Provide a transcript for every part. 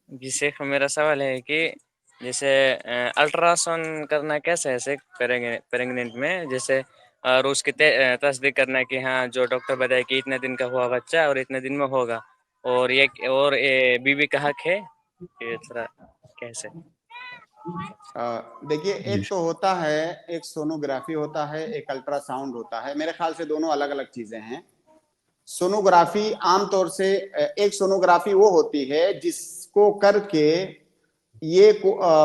جی شیخ، میرا سوال ہے کہ جیسے الٹرا ساؤنڈ کرنا کیسے ہے شیخ پریگننٹ میں، جیسے اور اس کی تصدیق کرنا کہ ہاں جو ڈاکٹر بتائے کہ اتنے دن کا ہوا بچہ اور اتنے دن میں ہوگا، اور یہ اور بیوی کا حق ہے کہ تھوڑا کیسے؟ دیکھیے، ایک تو ہوتا ہے، ایک سونوگرافی ہوتا ہے، ایک الٹرا ساؤنڈ ہوتا ہے. میرے خیال سے دونوں الگ الگ چیزیں ہیں. سونوگرافی عام طور سے ایک سونوگرافی وہ ہوتی ہے جس کو کر کے یہ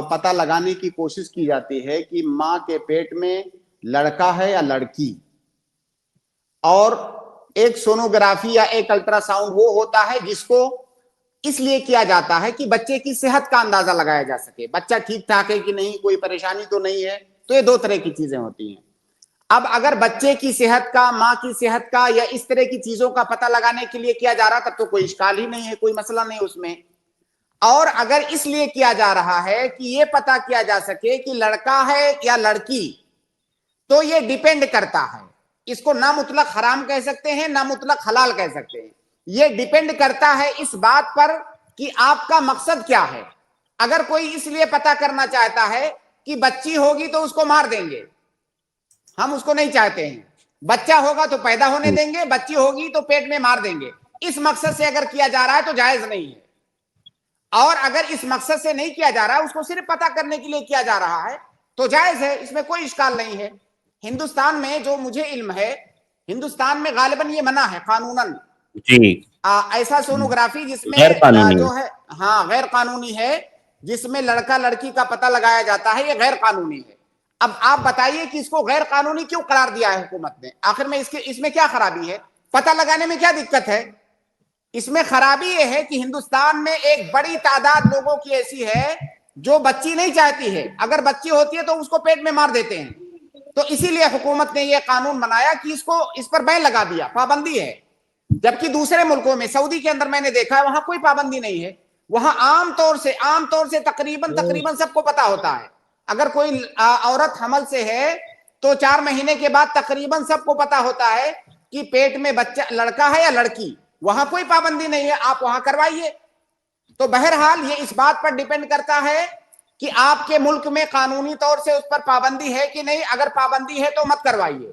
پتہ لگانے کی کوشش کی جاتی ہے کہ ماں کے پیٹ میں لڑکا ہے یا لڑکی. اور ایک سونوگرافی یا ایک الٹرا ساؤنڈ وہ ہوتا ہے جس کو اس لیے کیا جاتا ہے کہ بچے کی صحت کا اندازہ لگایا جا سکے، بچہ ٹھیک ٹھاک ہے کہ نہیں، کوئی پریشانی تو نہیں ہے. تو یہ دو طرح کی چیزیں ہوتی ہیں. اب اگر بچے کی صحت کا، ماں کی صحت کا یا اس طرح کی چیزوں کا پتہ لگانے کے لیے کیا جا رہا تب تو کوئی اشکال ہی نہیں ہے، کوئی مسئلہ نہیں اس میں. اور اگر اس لیے کیا جا رہا ہے کہ یہ پتہ کیا جا سکے کہ لڑکا ہے یا لڑکی، تو یہ ڈیپینڈ کرتا ہے. اس کو نہ مطلق حرام کہہ سکتے ہیں، نہ مطلق حلال کہہ سکتے ہیں. یہ ڈیپینڈ کرتا ہے اس بات پر کہ آپ کا مقصد کیا ہے. اگر کوئی اس لیے پتہ کرنا چاہتا ہے کہ بچی ہوگی تو اس کو مار دیں گے، ہم اس کو نہیں چاہتے ہیں. بچہ ہوگا تو پیدا ہونے دیں گے، بچی ہوگی تو پیٹ میں مار دیں گے. اس مقصد سے اگر کیا جا رہا ہے تو جائز نہیں ہے. اور اگر اس مقصد سے نہیں کیا جا رہا ہے، اس کو صرف پتہ کرنے کے لیے کیا جا رہا ہے تو جائز ہے، اس میں کوئی اشکال نہیں ہے. ہندوستان میں جو مجھے علم ہے، ہندوستان میں غالباً یہ منع ہے قانوناً. جی، ایسا سونوگرافی جس میں غیر قانونی جو ہے، ہاں غیر قانونی ہے، جس میں لڑکا لڑکی کا پتہ لگایا جاتا ہے، یہ غیر قانونی ہے. اب آپ بتائیے کہ اس کو غیر قانونی کیوں قرار دیا ہے حکومت نے؟ آخر میں اس میں کیا خرابی ہے؟ پتہ لگانے میں کیا دقت ہے؟ اس میں خرابی یہ ہے کہ ہندوستان میں ایک بڑی تعداد لوگوں کی ایسی ہے جو بچی نہیں چاہتی ہے، اگر بچی ہوتی ہے تو اس کو پیٹ میں مار دیتے ہیں. تو اسی لیے حکومت نے یہ قانون بنایا کہ اس پر بین لگا دیا، پابندی ہے. جبکہ دوسرے ملکوں میں، سعودی کے اندر میں نے دیکھا ہے، وہاں کوئی پابندی نہیں ہے. وہاں عام طور سے تقریباً سب کو پتا ہوتا ہے. اگر کوئی عورت حمل سے ہے تو 4 مہینے کے بعد تقریباً سب کو پتا ہوتا ہے کہ پیٹ میں بچہ لڑکا ہے یا لڑکی. وہاں کوئی پابندی نہیں ہے، آپ وہاں کروائیے. تو بہرحال یہ اس بات پر ڈیپینڈ کرتا ہے کہ آپ کے ملک میں قانونی طور سے اس پر پابندی ہے کہ نہیں. اگر پابندی ہے تو مت کروائیے.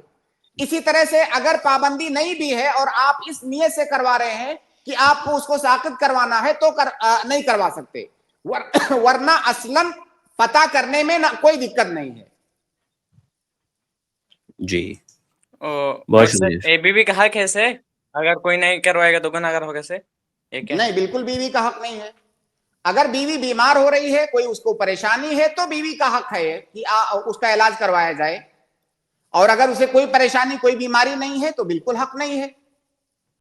اسی طرح سے اگر پابندی نہیں بھی ہے اور آپ اس نیت سے کروا رہے ہیں کہ آپ کو اس کو ساقط کروانا ہے تو نہیں کروا سکتے. ورنہ اصلاً پتہ کرنے میں کوئی دقت نہیں ہے. جی، اور بہت شکریہ. بیوی کا حق ہے سے اگر کوئی نہیں کروائے گا تو گناہگار ہوگا سے؟ نہیں، بالکل بیوی کا حق نہیں ہے. اگر بیوی بیمار ہو رہی ہے، کوئی اس کو پریشانی ہے، تو بیوی کا حق ہے کہ اس کا علاج کروایا جائے. اور اگر اسے کوئی پریشانی، کوئی بیماری نہیں ہے تو بالکل حق نہیں ہے.